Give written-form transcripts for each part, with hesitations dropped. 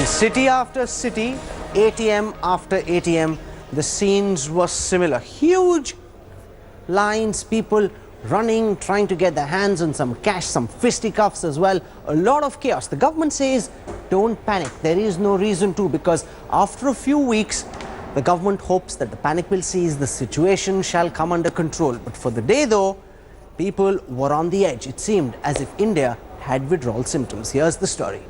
In city after city, ATM after ATM, the scenes were similar. Huge lines, people running, trying to get their hands on some cash, some fisticuffs as well. A lot of chaos. The government says, don't panic. There is no reason to, because after a few weeks, the government hopes that the panic will cease, the situation shall come under control. But for the day though, people were on the edge. It seemed as if India had withdrawal symptoms. Here's the story.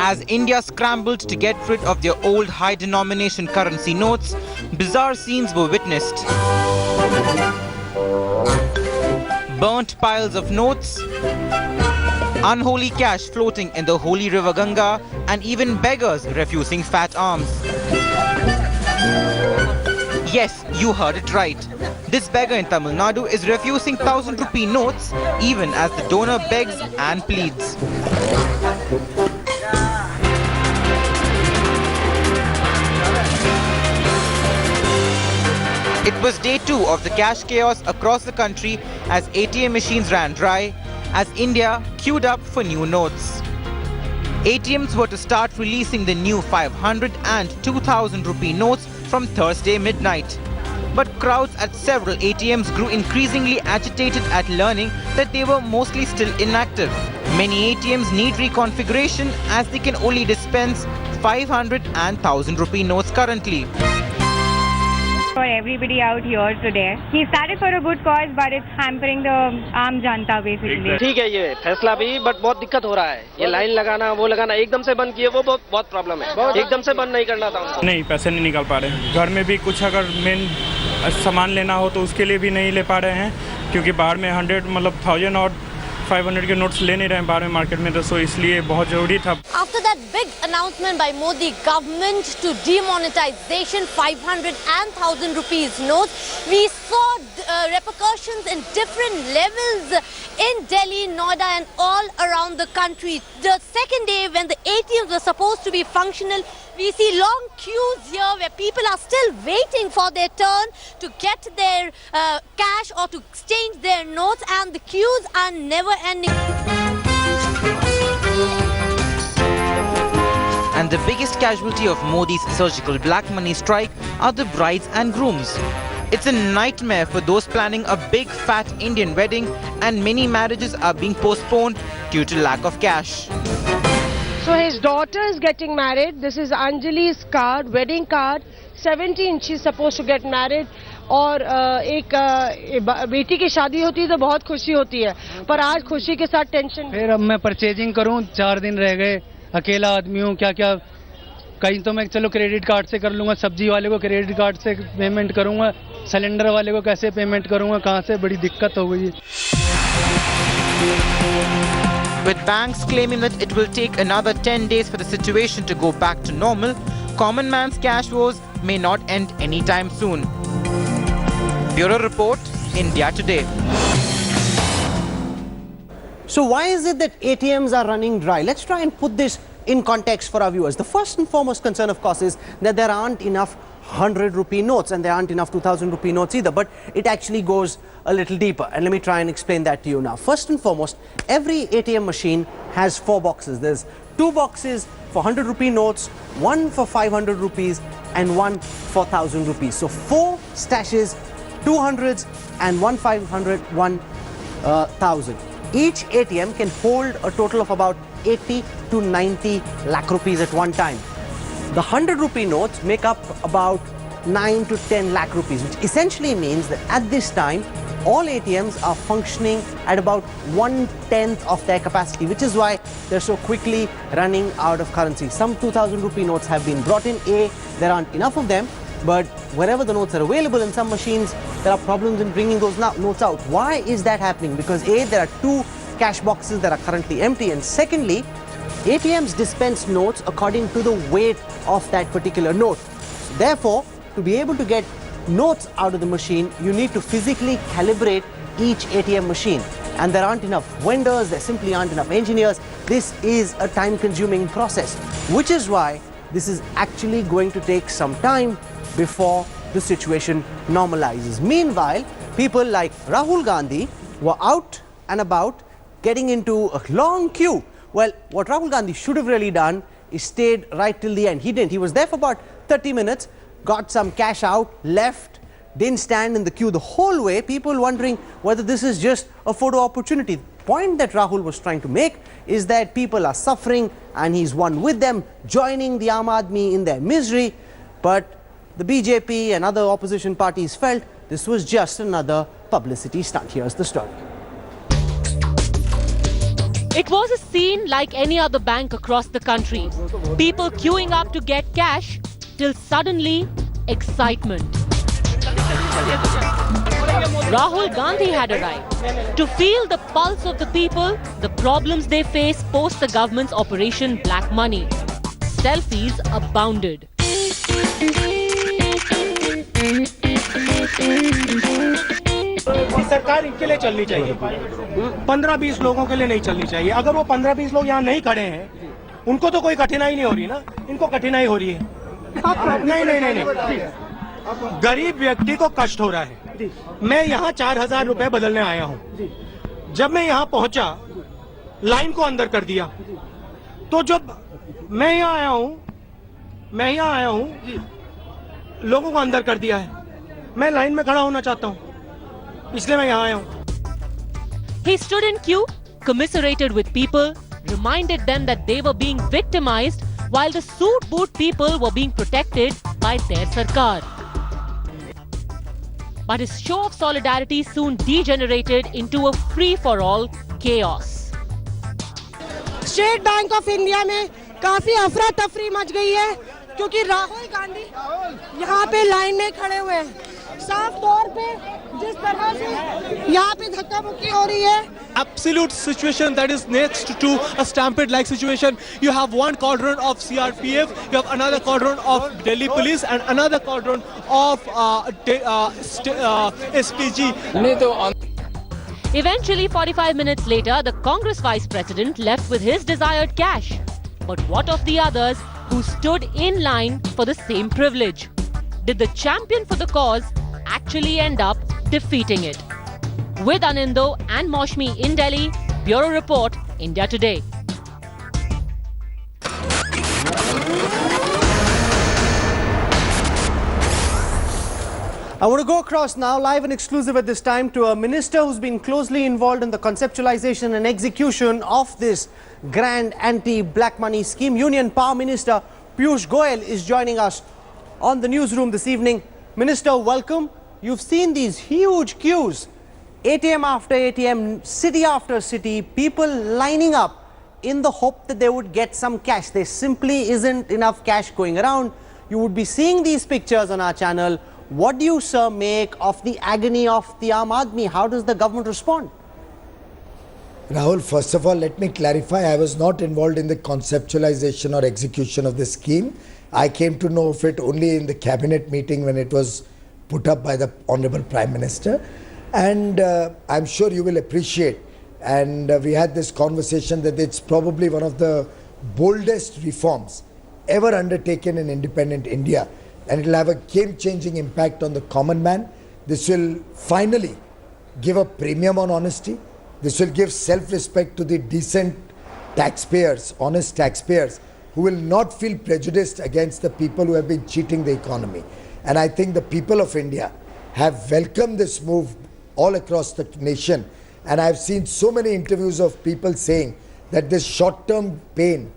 As India scrambled to get rid of their old high-denomination currency notes, bizarre scenes were witnessed. Burnt piles of notes, unholy cash floating in the holy river Ganga, and even beggars refusing fat alms. Yes, you heard it right. This beggar in Tamil Nadu is refusing 1,000 rupee notes even as the donor begs and pleads. It was day 2 of the cash chaos across the country as ATM machines ran dry, as India queued up for new notes. ATMs were to start releasing the new 500 and 2,000 rupee notes from Thursday midnight. But crowds at several ATMs grew increasingly agitated at learning that they were mostly still inactive. Many ATMs need reconfiguration as they can only dispense 500 and 1,000 rupee notes currently. For everybody out here today, he started for a good cause, but it's hampering the arm Jantar basically. ठीक है ये फैसला भी, but बहुत दिक्कत हो रहा है. ये लाइन लगाना, वो लगाना, एकदम से बंद किए वो बहुत प्रॉब्लम है. एकदम से बंद नहीं करना था उनको. नहीं, पैसे नहीं निकाल पा रहे. घर में भी कुछ अगर मेन सामान लेना हो तो उसके लिए भी नहीं ले पा रहे हैं, क्योंकि बाहर में 100 मतलब 1000 और 500 के नोट्स ले नहीं रहे हैं बाहर में मार्केट में, तो सो इसलिए बहुत जरूरी था. After that big announcement by Modi government to demonetization 500 and 1,000 rupees notes, we saw repercussions in different levels in Delhi, Noida and all around the country. The second day when the ATMs were supposed to be functional, we see long queues here where people are still waiting for their turn to get their cash or to exchange their notes, and the queues are never ending. And the biggest casualty of Modi's surgical black money strike are the brides and grooms. It's a nightmare for those planning a big fat Indian wedding, and many marriages are being postponed due to lack of cash. So his daughter is getting married. This is Anjali's card, wedding card. 17 she's supposed to get married. और एक बेटी की शादी होती है तो बहुत खुशी होती है, पर आज खुशी के साथ टेंशन. फिर अब मैं परचेजिंग करूं, 4 दिन रह गए, अकेला आदमी हूं, क्या क्या कहीं तो मैं चलो क्रेडिट कार्ड से कर लूंगा, सब्जी वाले को क्रेडिट कार्ड से पेमेंट करूंगा, सिलेंडर वाले को कैसे पेमेंट करूंगा, कहां से, बड़ी दिक्कत हो गई. With banks claiming that it will take another 10 days for the situation to go back to normal, common man's cash woes may not end anytime soon. Bureau Report, India Today. So why is it that ATMs are running dry? Let's try and put this in context for our viewers. The first and foremost concern, of course, is that there aren't enough 100 rupee notes and there aren't enough 2,000 rupee notes either, but it actually goes a little deeper, and let me try and explain that to you now. First and foremost, every ATM machine has 4 boxes. There's 2 boxes for 100 rupee notes, 1 for 500 rupees and 1 for 1,000 rupees. So 4 stashes, 200s and 1 500, 1 1,000. Each ATM can hold a total of about 80 to 90 lakh rupees at one time. The 100 rupee notes make up about 9 to 10 lakh rupees, which essentially means that at this time, all ATMs are functioning at about 1/10 of their capacity, which is why they're so quickly running out of currency. Some 2,000 rupee notes have been brought in. There aren't enough of them, but wherever the notes are available in some machines, there are problems in bringing those notes out. Why is that happening? Because A, there are 2 cash boxes that are currently empty, and secondly, ATMs dispense notes according to the weight of that particular note. Therefore, to be able to get notes out of the machine, you need to physically calibrate each ATM machine. And there aren't enough vendors, there simply aren't enough engineers. This is a time-consuming process, which is why this is actually going to take some time before the situation normalizes. Meanwhile, people like Rahul Gandhi were out and about getting into a long queue. Well, what Rahul Gandhi should have really done is stayed right till the end. He didn't. He was there for about 30 minutes, got some cash out, left, didn't stand in the queue the whole way, people wondering whether this is just a photo opportunity. The point that Rahul was trying to make is that people are suffering and he's one with them, joining the Aam Aadmi in their misery. But the BJP and other opposition parties felt this was just another publicity stunt. Here's the story. It was a scene like any other bank across the country. People queuing up to get cash till suddenly excitement. Rahul Gandhi had arrived to feel the pulse of the people, the problems they face post the government's Operation Black Money. Selfies abounded. सरकार इनके लिए चलनी चाहिए, 15-20 लोगों के लिए नहीं चलनी चाहिए। अगर वो 15-20 लोग यहाँ नहीं खड़े हैं, उनको तो कोई कठिनाई नहीं हो रही ना, इनको कठिनाई हो रही है। नहीं, गरीब व्यक्ति को कष्ट हो रहा है। मैं यहाँ 4000 रुपए बदलने आया हूँ। जब मैं यहाँ पहुँचा, लाइन को अंदर कर दिया, तो जब मैं यहाँ आया हूँ, लोगों को अंदर कर दिया है। मैं लाइन में खड़ा होना चाहता हूँ, इसलिए मैं यहाँ आया हूँ। He stood in queue, commiserated with people, reminded them that they were being victimized while the suit boot people were being protected by their sarkar. But his show of solidarity soon degenerated into a free-for-all chaos. State bank of India में काफी अफरा तफरी much गई है क्योंकि राहुल गांधी यहाँ पे line में खड़े हुए हैं। साफ तौर पे जिस तरह से यहाँ पे धक्का मुक्की हो रही है, absolute situation that is next to a stampede-like situation. You have one cordon of CRPF, you have another cordon of Delhi police, and another cordon of SPG. Eventually, 45 minutes later, the Congress vice president left with his desired cash. But what of the others who stood in line for the same privilege? Did the champion for the cause actually end up defeating it? With Anindo and Moshmi in Delhi, Bureau Report, India Today. I want to go across now, live and exclusive at this time, to a minister who's been closely involved in the conceptualization and execution of this grand anti-black money scheme. Union Power Minister Piyush Goyal is joining us on the newsroom this evening. Minister, welcome. You've seen these huge queues, ATM after ATM, city after city, people lining up in the hope that they would get some cash. There simply isn't enough cash going around. You would be seeing these pictures on our channel. What do you, sir, make of the agony of the Aam Aadmi? How does the government respond? Rahul, first of all, let me clarify, I was not involved in the conceptualization or execution of this scheme. I came to know of it only in the cabinet meeting when it was put up by the Honorable Prime Minister. And I'm sure you will appreciate, and we had this conversation, that it's probably one of the boldest reforms ever undertaken in independent India. And it will have a game-changing impact on the common man. This will finally give a premium on honesty. This will give self-respect to the decent taxpayers, honest taxpayers, who will not feel prejudiced against the people who have been cheating the economy. And I think the people of India have welcomed this move all across the nation. And I've seen so many interviews of people saying that this short-term pain,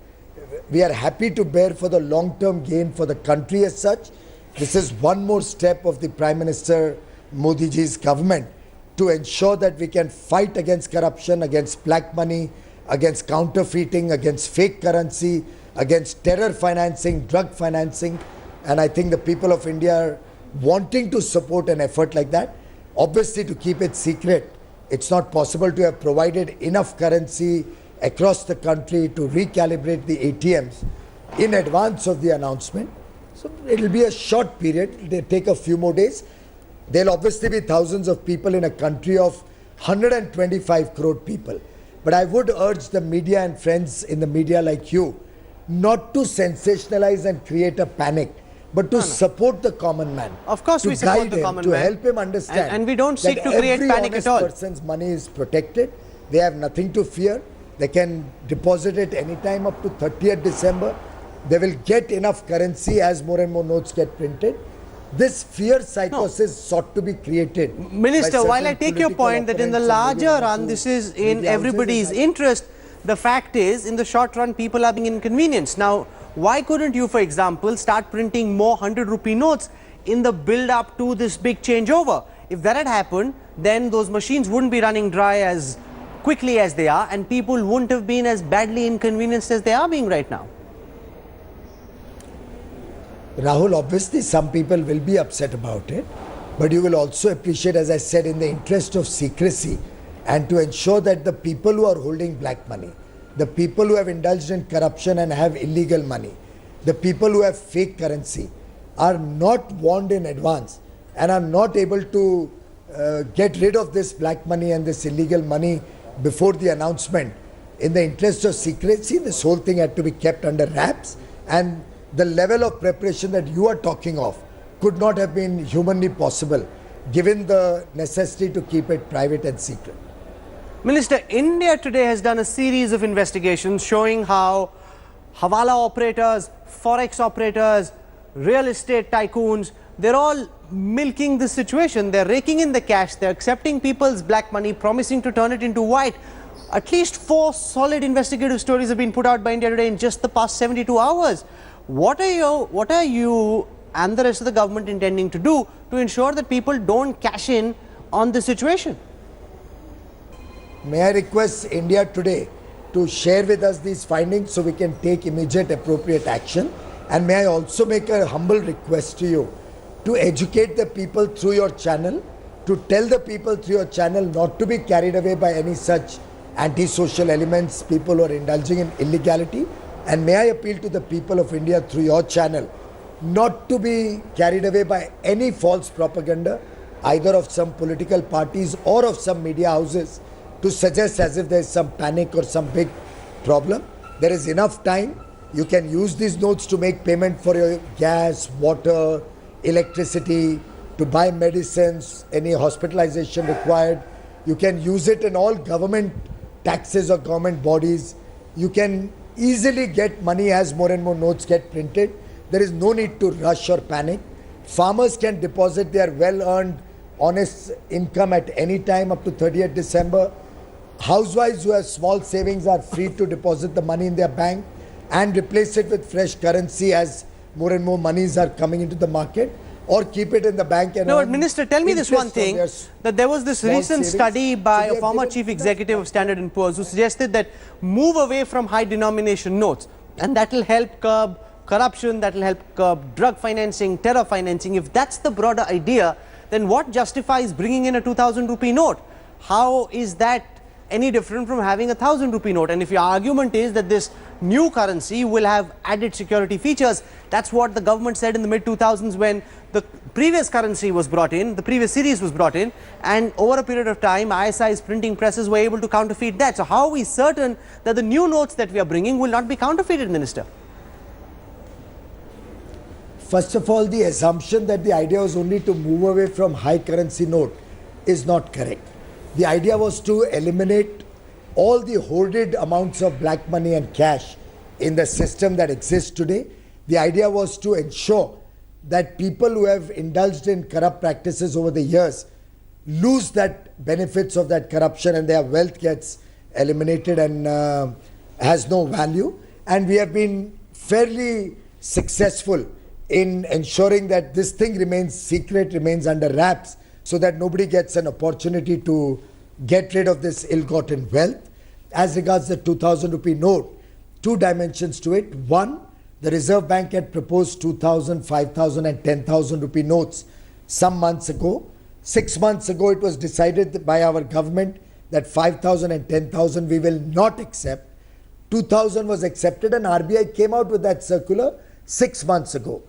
we are happy to bear for the long-term gain for the country as such. This is one more step of the Prime Minister Modi ji's government to ensure that we can fight against corruption, against black money, against counterfeiting, against fake currency, against terror financing, drug financing. And I think the people of India are wanting to support an effort like that. Obviously, to keep it secret, it's not possible to have provided enough currency across the country to recalibrate the ATMs in advance of the announcement. So it will be a short period, it will take a few more days. There will obviously be thousands of people in a country of 125 crore people. But I would urge the media and friends in the media like you not to sensationalize and create a panic. but to support the common man. Of course to we support guide the him, common to man. help him understand. And we don't seek that to create every panic at honest all. person's money is protected. They have nothing to fear. They can deposit it anytime up to 30th December. They will get enough currency as more and more notes get printed. This fear psychosis sought to be created. Minister, by while I certain take your political point that in the opponents and larger maybe run to this is in media houses everybody's and interest, the fact is in the short run people are being inconvenienced. Now, why couldn't you, for example, start printing more 100 rupee notes in the build up to this big changeover? If that had happened, then those machines wouldn't be running dry as quickly as they are and people wouldn't have been as badly inconvenienced as they are being right now. Rahul, obviously some people will be upset about it, but you will also appreciate, as I said, in the interest of secrecy and to ensure that the people who are holding black money, the people who have indulged in corruption and have illegal money, the people who have fake currency are not warned in advance and are not able to get rid of this black money and this illegal money before the announcement. In the interest of secrecy, this whole thing had to be kept under wraps, and the level of preparation that you are talking of could not have been humanly possible given the necessity to keep it private and secret. Minister, India today has done a series of investigations showing how Hawala operators, forex operators, real estate tycoons, they're all milking the situation. They're raking in the cash, they're accepting people's black money, promising to turn it into white. At least 4 solid investigative stories have been put out by India Today in just the past 72 hours. What are you and the rest of the government intending to do to ensure that people don't cash in on the situation? May I request India Today to share with us these findings so we can take immediate appropriate action? And may I also make a humble request to you to educate the people through your channel, to tell the people through your channel not to be carried away by any such anti-social elements, people who are indulging in illegality. And may I appeal to the people of India through your channel not to be carried away by any false propaganda, either of some political parties or of some media houses, to suggest as if there is some panic or some big problem. There is enough time. You can use these notes to make payment for your gas, water, electricity, to buy medicines, any hospitalization required. You can use it in all government taxes or government bodies. You can easily get money as more and more notes get printed. There is no need to rush or panic. Farmers can deposit their well-earned, honest income at any time up to 30th December. Housewives who have small savings are free to deposit the money in their bank and replace it with fresh currency as more and more monies are coming into the market, or keep it in the bank and... No, but Minister, tell me this one thing, that there was this recent study by a former chief executive of Standard & Poor's who suggested that move away from high denomination notes, and that will help curb corruption, that will help curb drug financing, terror financing. If that's the broader idea, then what justifies bringing in a 2,000 rupee note? How is that any different from having a 1,000 rupee note? And if your argument is that this new currency will have added security features, that's what the government said in the mid-2000s when the previous currency was brought in, the previous series was brought in, and over a period of time ISI's printing presses were able to counterfeit that. So how are we certain that the new notes that we are bringing will not be counterfeited, Minister? First of all, the assumption that the idea was only to move away from high currency note is not correct. The idea was to eliminate all the hoarded amounts of black money and cash in the system that exists today. The idea was to ensure that people who have indulged in corrupt practices over the years lose that benefits of that corruption and their wealth gets eliminated and has no value. And we have been fairly successful in ensuring that this thing remains secret, remains under wraps, so that nobody gets an opportunity to get rid of this ill-gotten wealth. As regards the 2,000 rupee note, 2 dimensions to it. One, the Reserve Bank had proposed 2,000, 5,000 and 10,000 rupee notes some months ago. 6 months ago, it was decided by our government that 5,000 and 10,000 we will not accept. 2,000 was accepted and RBI came out with that circular 6 months ago.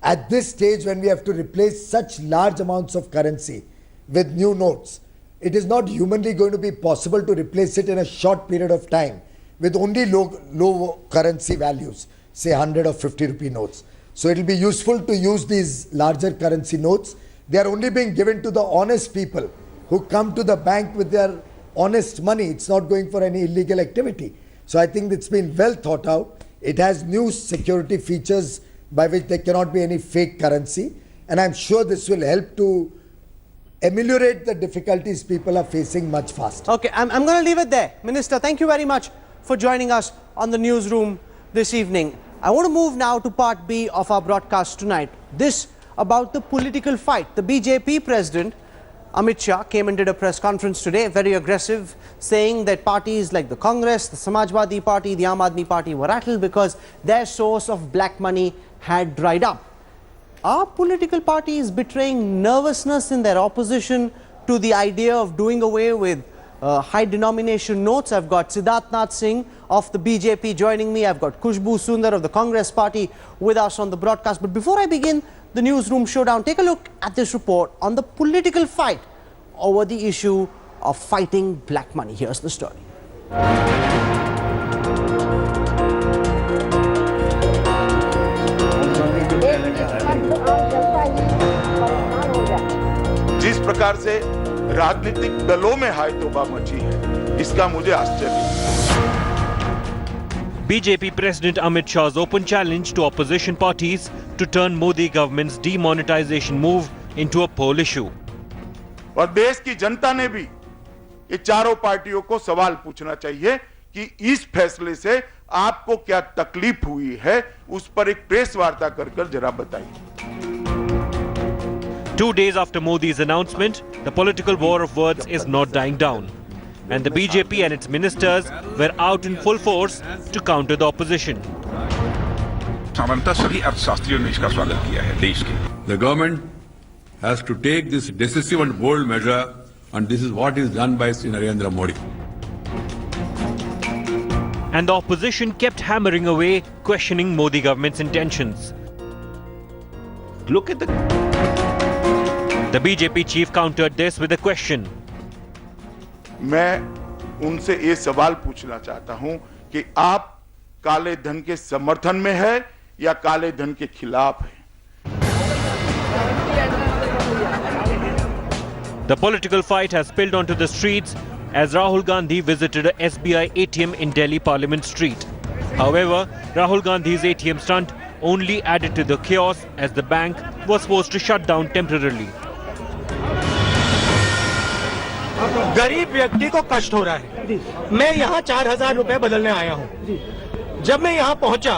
At this stage, when we have to replace such large amounts of currency with new notes, it is not humanly going to be possible to replace it in a short period of time with only low currency values, say 100 or 50 rupee notes. So it will be useful to use these larger currency notes. They are only being given to the honest people who come to the bank with their honest money. It's not going for any illegal activity. So I think it's been well thought out. It has new security features by which there cannot be any fake currency. And I'm sure this will help to ameliorate the difficulties people are facing much faster. Okay, I'm going to leave it there. Minister, thank you very much for joining us on the newsroom this evening. I want to move now to part B of our broadcast tonight. This about the political fight. The BJP president, Amit Shah, came and did a press conference today, very aggressive, saying that parties like the Congress, the Samajwadi Party, the Aam Aadmi Party were rattled because their source of black money had dried up. Are political parties betraying nervousness in their opposition to the idea of doing away with high denomination notes? I've got Siddharth Singh of the BJP joining me. I've got Khushbu Sundar of the Congress Party with us on the broadcast. But before I begin the newsroom showdown, take a look at this report on the political fight over the issue of fighting black money. Here's the story. जिस प्रकार से राजनीतिक दलों में हाय तौबा मची है, इसका मुझे आश्चर्य है। BJP President Amit Shah's open challenge to opposition parties to turn Modi government's demonetisation move into a poll issue. और देश की जनता ने भी ये चारों पार्टियों को सवाल पूछना चाहिए कि इस फैसले से आपको क्या तकलीफ हुई है, उस पर एक प्रेस वार्ता कर जरा बताइए। 2 days after Modi's announcement, the political war of words is not dying down, and the BJP and its ministers were out in full force to counter the opposition. सामान्यतः सभी अर्थशास्त्रियों ने इसका स्वागत किया है देश के। The government has to take this decisive and bold measure, and this is what is done by Sri Narendra Modi. And the opposition kept hammering away, questioning Modi government's intentions. Look at The BJP chief countered this with a question. मैं उनसे ये सवाल पूछना चाहता हूं कि आप काले धन के समर्थन में है या काले धन के खिलाफ है? The political fight has spilled onto the streets as Rahul Gandhi visited a SBI ATM in Delhi Parliament Street. However, Rahul Gandhi's ATM stunt only added to the chaos as the bank was forced to shut down temporarily. गरीब व्यक्ति को कष्ट हो रहा है। मैं यहाँ 4,000 रुपए बदलने आया हूँ। जब मैं यहाँ पहुँचा,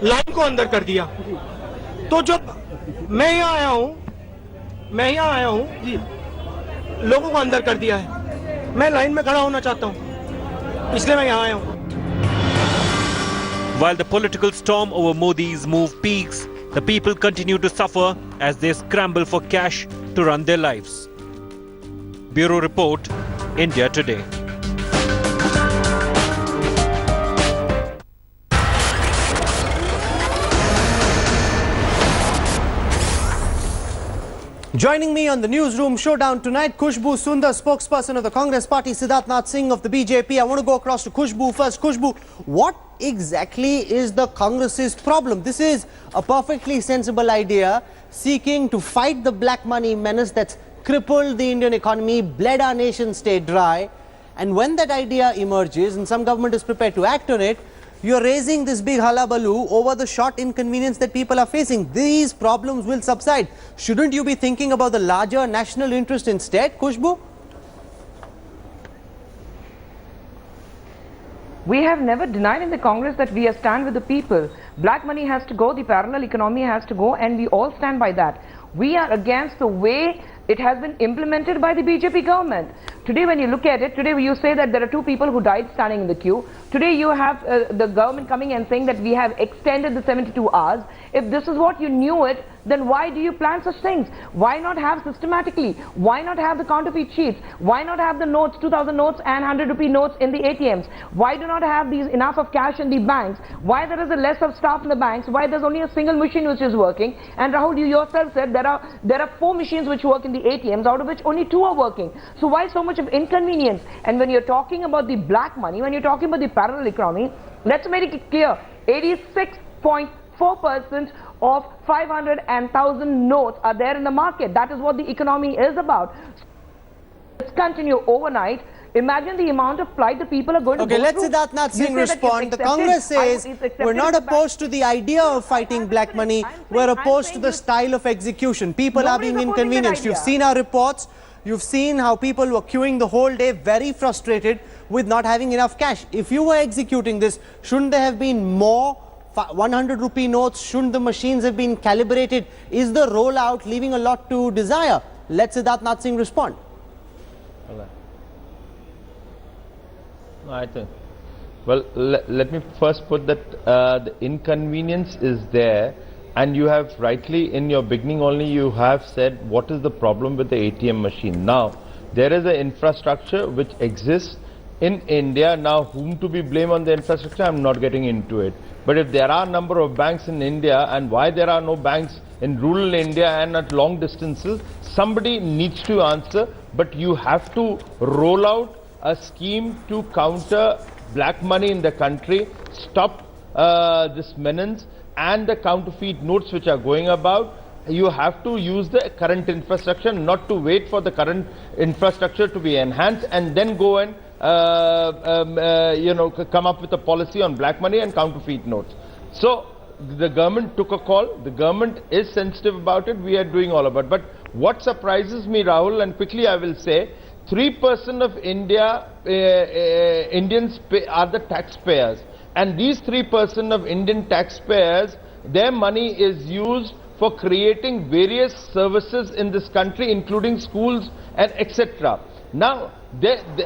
लाइन को अंदर कर दिया। तो जब मैं यहाँ आया हूँ, लोगों को अंदर कर दिया है। मैं लाइन में खड़ा होना चाहता हूँ, इसलिए मैं यहाँ आया हूँ। While the political storm over Modi's move peaks, the people continue to suffer as they scramble for cash to run their lives. Bureau Report, India Today. Joining me on the newsroom showdown tonight, Khushbu Sundar, spokesperson of the Congress Party, Siddharth Singh of the BJP. I want to go across to Khushbu first. Khushbu, what exactly is the Congress's problem? This is a perfectly sensible idea seeking to fight the black money menace that's crippled the Indian economy, bled our nation state dry. And when that idea emerges and some government is prepared to act on it, you're raising this big hullabaloo over the short inconvenience that people are facing. These problems will subside. Shouldn't you be thinking about the larger national interest instead, Khushbu? We have never denied in the Congress that we stand with the people. Black money has to go, the parallel economy has to go, and we all stand by that. We are against the way it has been implemented by the BJP government. Today when you look at it, today you say that there are 2 people who died standing in the queue. Today you have the government coming and saying that we have extended the 72 hours. If this is what you knew it, then why do you plan such things? Why not have systematically? Why not have the counterfeit sheets? Why not have the notes, 2,000 notes and 100 rupee notes in the ATMs? Why do not have these enough of cash in the banks? Why there is a less of staff in the banks? Why there's only a single machine which is working? And Rahul, you yourself said there are 4 machines which work in the ATMs, out of which only 2 are working. So why so much of inconvenience? And when you're talking about the black money, when you're talking about the parallel economy, let's make it clear, 86.5 4% of 500 and 1,000 notes are there in the market. That is what the economy is about. Let's continue overnight. Imagine the amount of plight the people are going to go let through. Siddharth Nath Singh respond. The Congress says we're not opposed to the idea of fighting black money. We're opposed to the style of execution. People are being inconvenienced. You've seen our reports. You've seen how people were queuing the whole day, very frustrated with not having enough cash. If you were executing this, shouldn't there have been more 100 rupee notes? Shouldn't the machines have been calibrated? Is the rollout leaving a lot to desire? Let Siddharth Nath Singh respond. I think, well, let me first put that the inconvenience is there, and you have rightly in your beginning only you have said what is the problem with the ATM machine. Now, there is an infrastructure which exists in India. Now, whom to be blamed on the infrastructure, I am not getting into it. But if there are a number of banks in India, and why there are no banks in rural India and at long distances, somebody needs to answer. But you have to roll out a scheme to counter black money in the country, stop this menace and the counterfeit notes which are going about. You have to use the current infrastructure, not to wait for the current infrastructure to be enhanced and then go and come up with a policy on black money and counterfeit notes. So the government took a call. The government is sensitive about it. We are doing all about it. But what surprises me, Rahul, and quickly I will say, 3% of Indians are the taxpayers, and these 3% of Indian taxpayers, their money is used for creating various services in this country, including schools and etc. Now,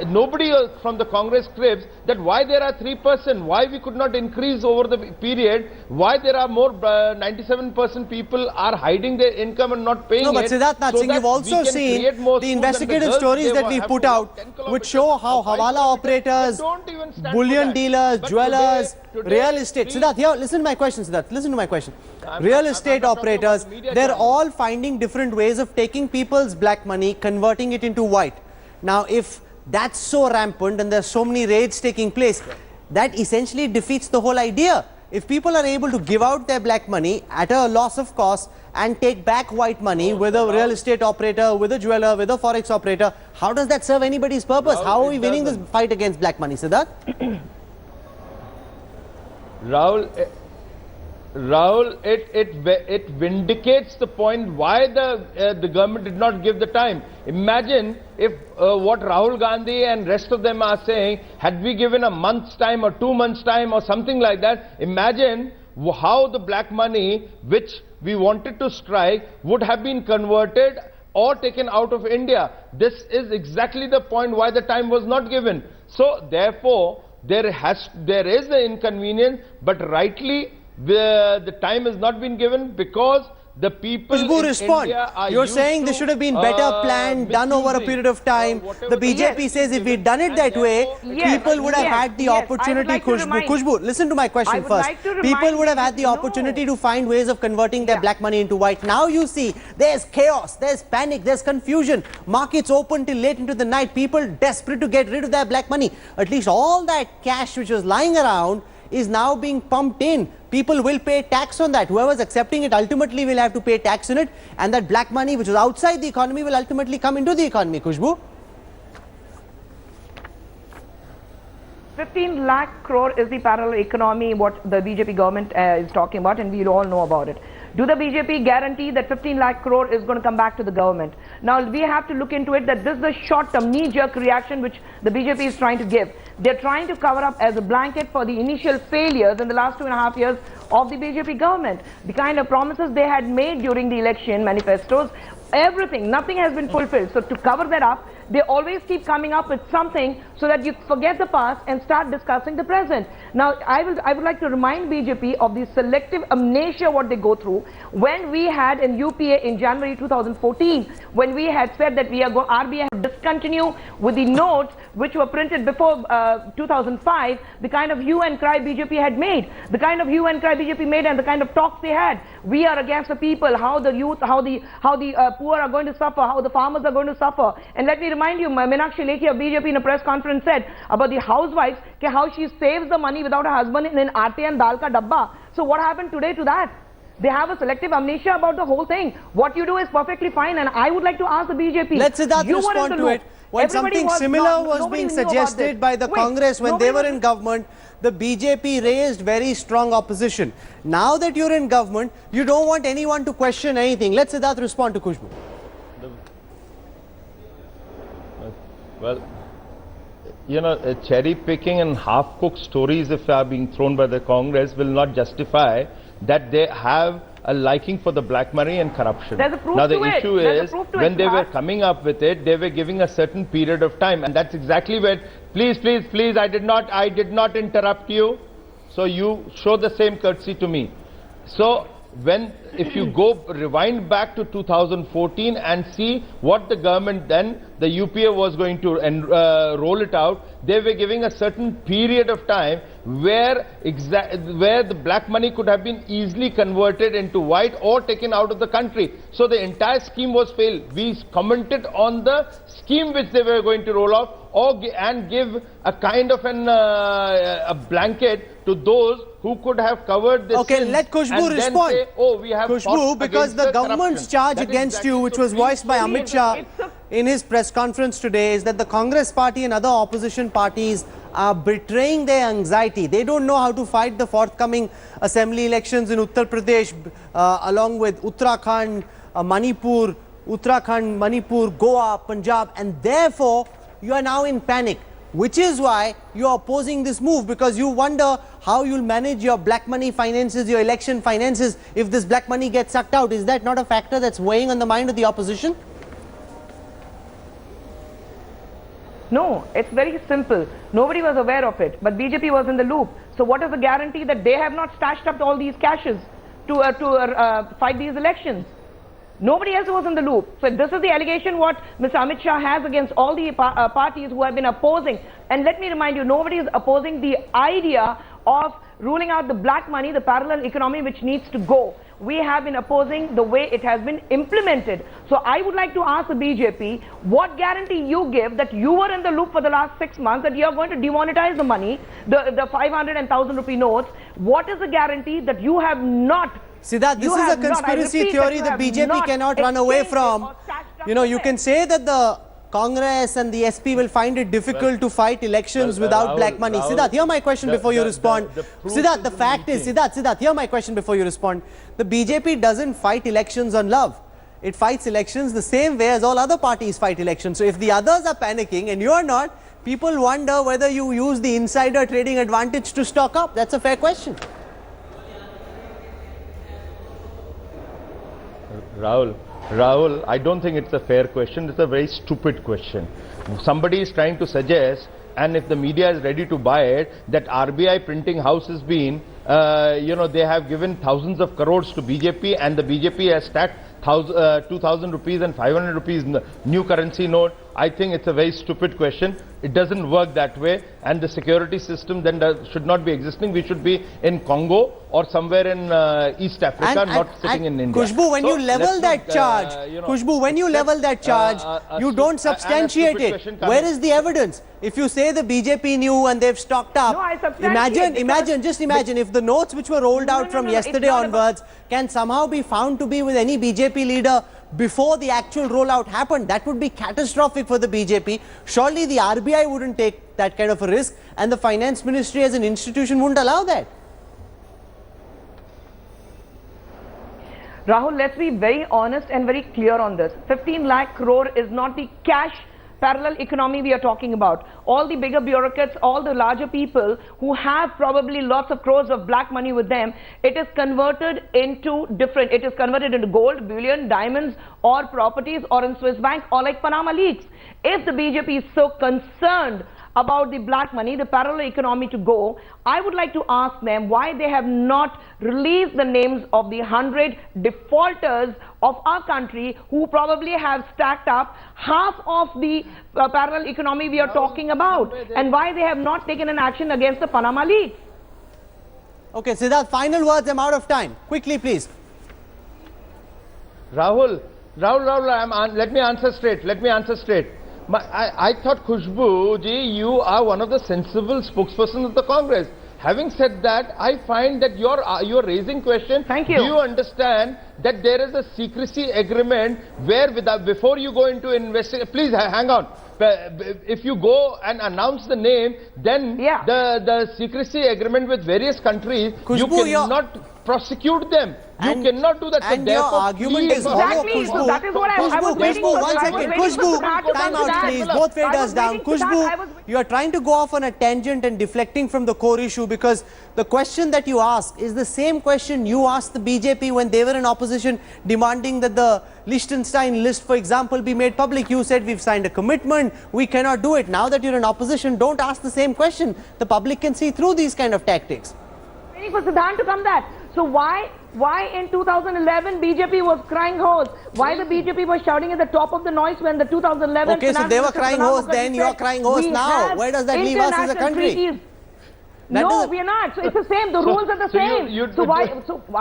nobody from the Congress craves that why there are 3%, why we could not increase over the period, why there are more 97% people are hiding their income and not paying it. No, but Siddharth Nath Singh, you've also seen the investigative stories that we put out which show how Hawala operators, bullion dealers, jewelers, real estate. Siddharth, here, listen to my question, Siddharth, listen to my question. Real estate operators, they're all finding different ways of taking people's black money, converting it into white. Now, if that's so rampant and there's so many raids taking place, that essentially defeats the whole idea. If people are able to give out their black money at a loss of cost and take back white money with a real estate operator, with a jeweler, with a forex operator, how does that serve anybody's purpose? How are we winning this fight against black money, Siddharth? Rahul, it vindicates the point why the government did not give the time. Imagine if what Rahul Gandhi and rest of them are saying, had we given a month's time or 2 months' time or something like that, imagine how the black money which we wanted to strike would have been converted or taken out of India. This is exactly the point why the time was not given. So therefore, there is the inconvenience, but rightly the time has not been given because the people in India are You're saying this should have been better planned, done over a period of time. The BJP says if we'd done it that way, people would have had the opportunity. Khushbu, listen to my question first. People would have had the opportunity to find ways of converting their black money into white. Now you see, there's chaos, there's panic, there's confusion. Markets open till late into the night. People desperate to get rid of their black money. At least all that cash which was lying around is now being pumped in. People will pay tax on that. Whoever's accepting it ultimately will have to pay tax on it, and that black money which is outside the economy will ultimately come into the economy. Khushbu? 15 lakh crore is the parallel economy what the BJP government is talking about, and we all know about it. Do the BJP guarantee that 15 lakh crore is going to come back to the government? Now, we have to look into it that this is the short-term knee-jerk reaction which the BJP is trying to give. They're trying to cover up as a blanket for the initial failures in the last 2.5 years of the BJP government. The kind of promises they had made during the election manifestos, everything, nothing has been fulfilled. So to cover that up, they always keep coming up with something so that you forget the past and start discussing the present. Now, I would like to remind BJP of the selective amnesia what they go through. When we had in UPA in January 2014, when we had said that we are going, RBI have discontinue with the notes which were printed before 2005, the kind of hue and cry BJP had made, the kind of hue and cry BJP made and the kind of talks they had. We are against the people, how the youth, how the poor are going to suffer, how the farmers are going to suffer. And let me remind remind you, Meenakshi Lekhi of BJP in a press conference said about the housewives, how she saves the money without her husband in aate and dal ka dabba. So what happened today to that? They have a selective amnesia about the whole thing. What you do is perfectly fine, and I would like to ask the BJP. Let Siddharth respond to it. When something similar was being suggested by the Congress when they were in government, the BJP raised very strong opposition. Now that you're in government, you don't want anyone to question anything. Let Siddharth respond to Khushbu. Well, you know, cherry picking and half-cooked stories, if they are being thrown by the Congress, will not justify that they have a liking for the black money and corruption. There's a proof now the to issue it. is when they were coming up with it, they were giving a certain period of time, and that's exactly where please I did not interrupt you, so you show the same courtesy to me. So if you go rewind back to 2014 and see what the government then, the UPA was going to roll it out, they were giving a certain period of time where the black money could have been easily converted into white or taken out of the country. So the entire scheme was failed. We commented on the scheme which they were going to roll out and give a kind of a blanket to those who could have covered this. Okay, let Khushbu respond. Say, oh, we have Khushbu, because the government's charge against you, which was voiced by Amit Shah in his press conference today, is that the Congress party and other opposition parties are betraying their anxiety. They don't know how to fight the forthcoming assembly elections in Uttar Pradesh, along with Uttarakhand, Manipur, Goa, Punjab, and therefore you are now in panic. Which is why you are opposing this move, because you wonder how you'll manage your black money finances, your election finances, if this black money gets sucked out. Is that not a factor that's weighing on the mind of the opposition? No, it's very simple. Nobody was aware of it, but BJP was in the loop. So what is the guarantee that they have not stashed up all these cashes to fight these elections? Nobody else was in the loop. So this is the allegation what Mr. Amit Shah has against all the parties who have been opposing. And let me remind you, nobody is opposing the idea of ruling out the black money, the parallel economy which needs to go. We have been opposing the way it has been implemented. So I would like to ask the BJP, what guarantee you give that you were in the loop for the last 6 months, that you are going to demonetize the money, the 500 and 1,000 rupee notes? What is the guarantee that you have not? Siddharth, this is a conspiracy theory the BJP cannot run away from. You know, you can say that the Congress and the SP will find it difficult to fight elections without black money. Siddharth, hear my question before you respond. Siddharth, the fact is, Siddharth, hear my question before you respond. The BJP doesn't fight elections on love. It fights elections the same way as all other parties fight elections. So if the others are panicking and you are not, people wonder whether you use the insider trading advantage to stock up. That's a fair question. Rahul, I don't think it's a fair question. It's a very stupid question. Somebody is trying to suggest, and if the media is ready to buy it, that RBI printing house has been, they have given thousands of crores to BJP, and the BJP has stacked 2,000 rupees and 500 rupees new currency note. I think it's a very stupid question. It doesn't work that way, and the security system then should not be existing. We should be in Congo or somewhere in East Africa, not sitting in India. Khushbu, when you level that charge, Khushbu, when you level that charge, you don't substantiate it. Where is the evidence? If you say the BJP knew and they've stocked up, just imagine if the notes which were rolled out from yesterday onwards can somehow be found to be with any BJP leader before the actual rollout happened, that would be catastrophic for the BJP. Surely the RBI wouldn't take that kind of a risk, and the finance ministry as an institution wouldn't allow that. Rahul, let's be very honest and very clear on this. 15 lakh crore is not the cash parallel economy we are talking about. All the bigger bureaucrats, all the larger people who have probably lots of crores of black money with them, it is converted into gold, bullion, diamonds, or properties, or in Swiss bank, or like Panama leaks. If the BJP is so concerned about the black money, the parallel economy to go, I would like to ask them why they have not released the names of the 100 defaulters of our country who probably have stacked up half of the parallel economy we are talking about, and why they have not taken an action against the Panama leaks. Okay, Siddharth, final words. I'm out of time. Quickly, please. Rahul, let me answer straight. I thought, Khushbu ji, you are one of the sensible spokespersons of the Congress. Having said that, I find that you're raising question. Thank you. Do you understand that there is a secrecy agreement where before you go into investigation, please hang on. If you go and announce the name, then the secrecy agreement with various countries, Khushbu, you cannot prosecute them. You cannot do that. And your argument is hollow, Khushbu. That is what I was waiting Khushbu, for. one second. Khushbu, time out, please. Both waders down. Khushbu, you are trying to go off on a tangent and deflecting from the core issue, because the question that you ask is the same question you asked the BJP when they were in opposition, demanding that the Liechtenstein list, for example, be made public. You said we've signed a commitment, we cannot do it. Now that you're in opposition, don't ask the same question. The public can see through these kind of tactics. Waiting for Siddhant to come back. So why in 2011 BJP was crying hoarse? Why the BJP was shouting at the top of the noise when the 2011... Okay, so they were crying hoarse then, you are crying hoarse now. Where does that leave us as a country? Treaties. No, we are not. So it's the same. The rules are the same. So why?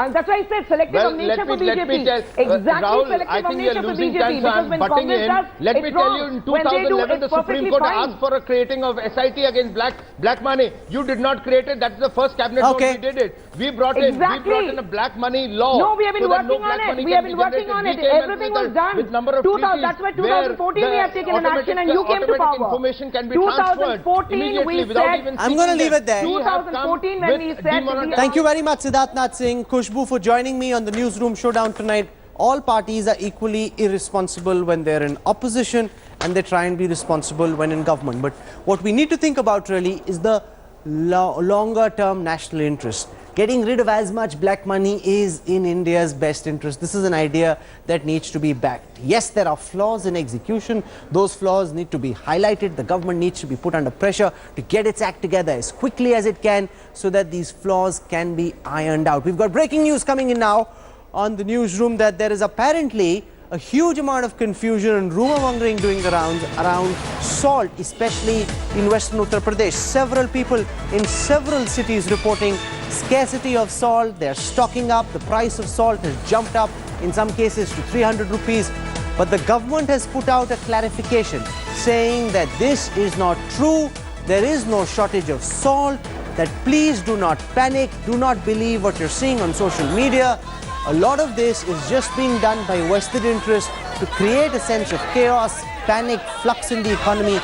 That's why I said selective of nature for BJP. Exactly, selective of nature for BJP. Because when Congress does, let me tell you, in 2011, the Supreme Court asked for a creating of SIT against black money. You did not create it. That's the first cabinet note we did it. We brought in a black money law. No, we have been working on it. We have been working on it. Everything was done. With number of that's why 2014 we have taken an action and you came to power. Information can be transferred immediately without even. I'm going to leave it there. 2014 when we said... Thank you very much, Siddharth Singh, Khushbu, for joining me on the Newsroom Showdown tonight. All parties are equally irresponsible when they're in opposition, and they try and be responsible when in government. But what we need to think about really is the longer term national interest. Getting rid of as much black money is in India's best interest. This is an idea that needs to be backed. Yes, there are flaws in execution. Those flaws need to be highlighted. The government needs to be put under pressure to get its act together as quickly as it can so that these flaws can be ironed out. We've got breaking news coming in now on the newsroom that there is apparently a huge amount of confusion and rumor mongering doing the rounds around salt, especially in Western Uttar Pradesh. Several people in several cities reporting scarcity of salt. They're stocking up. The price of salt has jumped up in some cases to 300 rupees. But the government has put out a clarification saying that this is not true. There is no shortage of salt. That please do not panic. Do not believe what you're seeing on social media. A lot of this is just being done by vested interests to create a sense of chaos, panic, flux in the economy.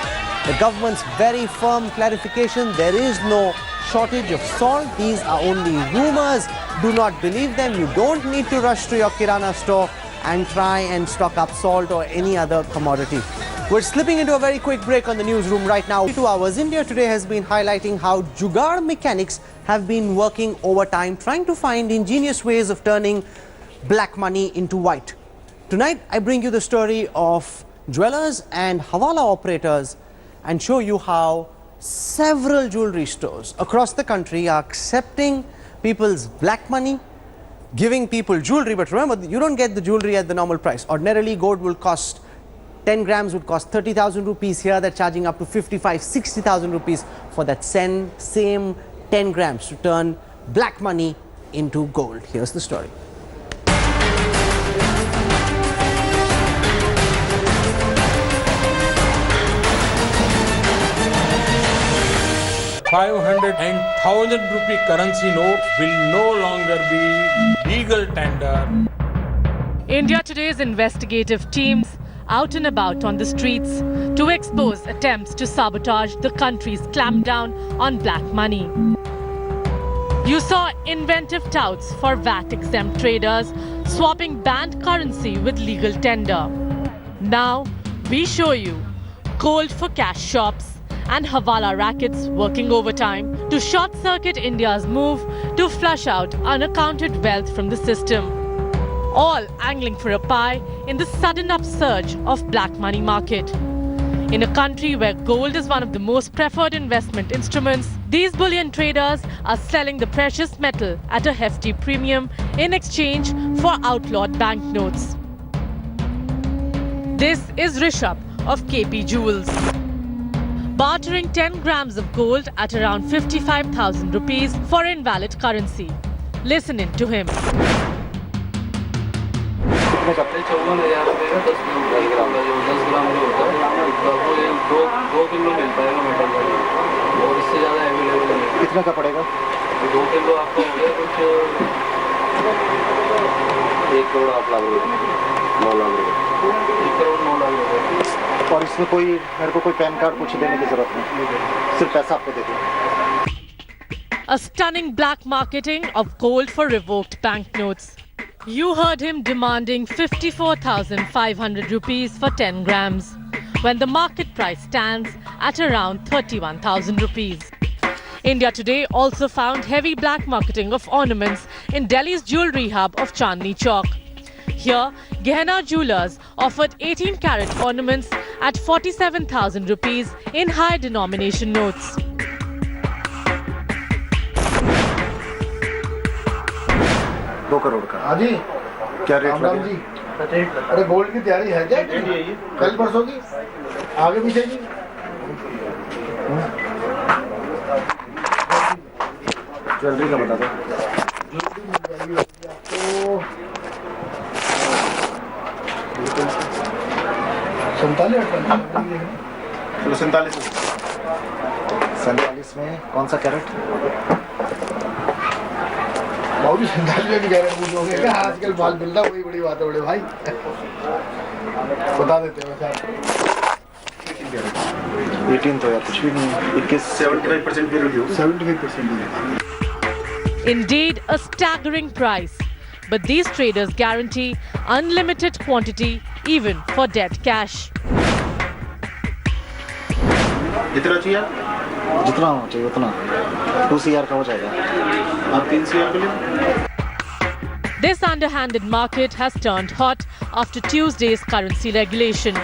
The government's very firm clarification: there is no shortage of salt. These are only rumors. Do not believe them. You don't need to rush to your Kirana store and try and stock up salt or any other commodity. We're slipping into a very quick break on the newsroom right now. 2 hours. India Today has been highlighting how jugaad mechanics have been working overtime, trying to find ingenious ways of turning black money into white. Tonight, I bring you the story of jewelers and hawala operators and show you how several jewelry stores across the country are accepting people's black money, giving people jewelry. But remember, you don't get the jewelry at the normal price. Ordinarily, gold will cost 10 grams would cost 30,000 rupees. Here they're charging up to 55,000-60,000 rupees for that same 10 grams to turn black money into gold. Here's the story. $500 and 1,000 rupee currency note will no longer be legal tender. India Today's investigative teams out and about on the streets to expose attempts to sabotage the country's clampdown on black money. You saw inventive touts for VAT-exempt traders swapping banned currency with legal tender. Now, we show you gold for cash shops and hawala rackets working overtime to short-circuit India's move to flush out unaccounted wealth from the system. All angling for a pie in the sudden upsurge of black money market. In a country where gold is one of the most preferred investment instruments, these bullion traders are selling the precious metal at a hefty premium in exchange for outlawed banknotes. This is Rishabh of KP Jewels, bartering 10 grams of gold at around 55,000 rupees for invalid currency. Listen in to him. 2 kilo मिल पाएगा metal भाई, और इससे ज़्यादा available नहीं। कितना का पड़ेगा? 2 kilo आपको हो गया कुछ 1 करोड़ 8 लाख रुपये, 9 लाख रुपये, 1 करोड़ 9 लाख रुपये। और इसमें कोई मेरे को कोई पैन कार्ड कुछ देने की जरूरत नहीं, सिर्फ पैसा आपको दे दूँ। A stunning black marketing of gold for revoked banknotes. You heard him demanding 54,500 rupees for 10 grams, when the market price stands at around 31,000 rupees. India Today also found heavy black marketing of ornaments in Delhi's jewellery hub of Chandni Chowk. Here, Gehna Jewellers offered 18-carat ornaments at 47,000 rupees in high denomination notes. $2 crore का। हाँ जी। क्या rate लगा जी? अरे gold की तैयारी है क्या? कल परसों की? आगे पीछे की? ज्वेलरी का बता दो। तो 47 में कौन सा कैरेट? बाबू 47 की कैरेट पूछोगे क्या? आजकल माल मिलता वही बड़ी बात है बड़े भाई। बता देते हैं वैसे। 18 तो यार कुछ भी नहीं है। 75% की review. 75%। Indeed, a staggering price. But these traders guarantee unlimited quantity even for dead cash. कितना चाहिए? जितना होना चाहिए उतना। 2 CR का हो जाएगा। आप 3 CR के लिए? This underhanded market has turned hot after Tuesday's currency regulation.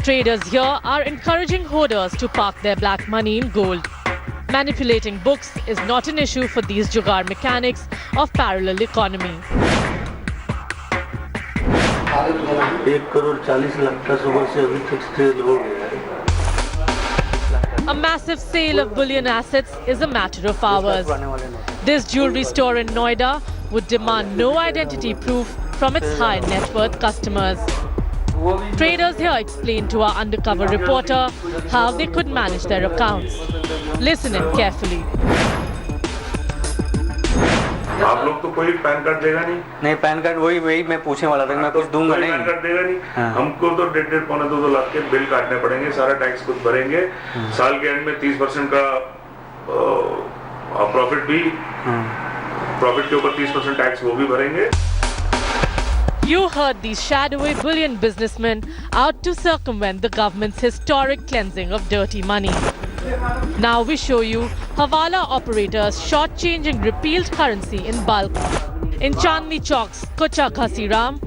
Traders here are encouraging hoarders to park their black money in gold. Manipulating books is not an issue for these jugaad mechanics of parallel economy. 1 crore 40 lakh का सुबह से अभी तक cell हो गया है। A massive sale of bullion assets is a matter of hours. This jewelry store in Noida would demand no identity proof from its high net worth customers. Traders here explained to our undercover reporter how they could manage their accounts. Listen in carefully. आप लोग तो कोई pan card देगा नहीं? नहीं, pan card वही मैं पूछने वाला था, मैं कुछ दूंगा नहीं। पैन कार्ड देगा नहीं? हमको तो 1.5 पौने 2 लाख के बिल काटने पड़ेंगे, सारा टैक्स खुद भरेंगे। साल के एंड में 30% का प्रॉफिट भी, प्रॉफिट के ऊपर 30% टैक्स वो भी भरेंगे। You heard these shadowy bullion businessmen out to circumvent the government's historic cleansing of dirty money. Now we show you Hawala operators shortchanging repealed currency in bulk. In Chandni Chowk's Kucha Khasiram,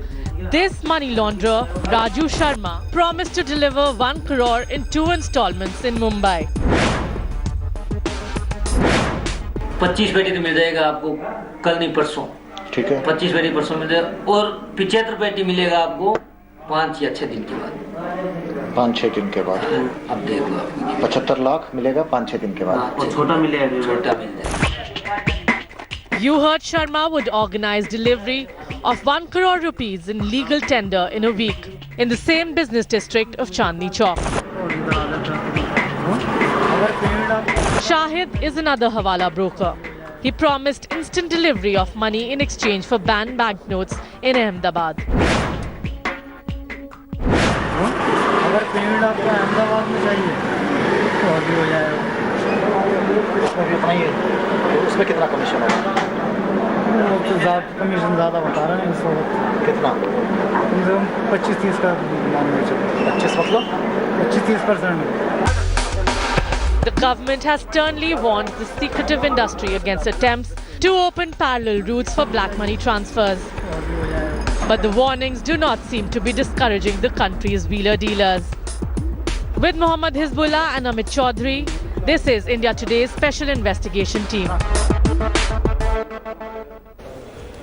this money launderer, Raju Sharma, promised to deliver 1 crore in 2 installments in Mumbai. 25 पेटी तो मिल जाएगा आपको कल नहीं परसों। ठीक है। 25 पेटी परसों मिल जाएगा और 75 पेटी मिलेगा आपको 5 या 6 दिन के बाद। 5-6 दिन के बाद। अब देख लो, 75 लाख मिलेगा 5-6 दिन के बाद। और छोटा मिलेगा, छोटा मिल जाएगा। You heard Sharma would organize delivery of 1 crore rupees in legal tender in a week in the same business district of Chandni Chowk. Shahid is another Hawala broker. He promised instant delivery of money in exchange for banned banknotes in Ahmedabad. अगर payment आपको अहमदाबाद में चाहिए तो अभी हो जाएगा। उसमें भी उतना ही है। उसमें कितना कमीशन होगा? कमीशन ज़्यादा बता रहे हैं इस वक्त। कितना? 25-30 का मान लीजिए। 25 मतलब? 25-30%। The government has sternly warned the secretive industry against attempts to open parallel routes for black money transfers. But the warnings do not seem to be discouraging the country's wheeler dealers. With Mohammad Hizbullah and Amit Chaudhary, this is India Today's special investigation team.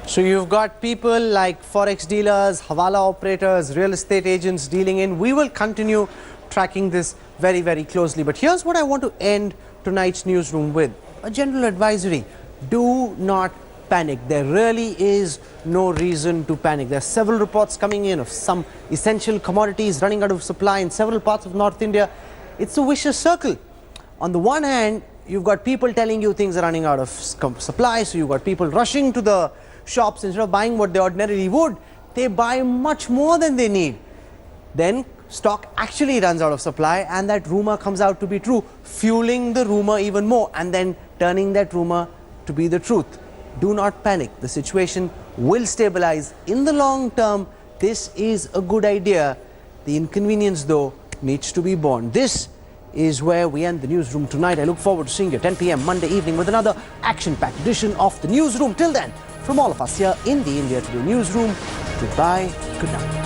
So you've got people like forex dealers, Hawala operators, real estate agents dealing in. We will continue tracking this very, very closely. But here's what I want to end tonight's newsroom with. A general advisory. Do not panic. There really is no reason to panic. There are several reports coming in of some essential commodities running out of supply in several parts of North India. it's a vicious circle. On the one hand, you've got people telling you things are running out of supply, so you've got people rushing to the shops. Instead of buying what they ordinarily would, they buy much more than they need. Then stock actually runs out of supply, and that rumor comes out to be true, fueling the rumor even more and then turning that rumor to be the truth. Do not panic. The situation will stabilize in the long term. This is a good idea. The inconvenience, though, needs to be borne. This is where we end the newsroom tonight. I look forward to seeing you 10 p.m. Monday evening with another action-packed edition of the newsroom. Till then, from all of us here in the India Today newsroom, goodbye, good night.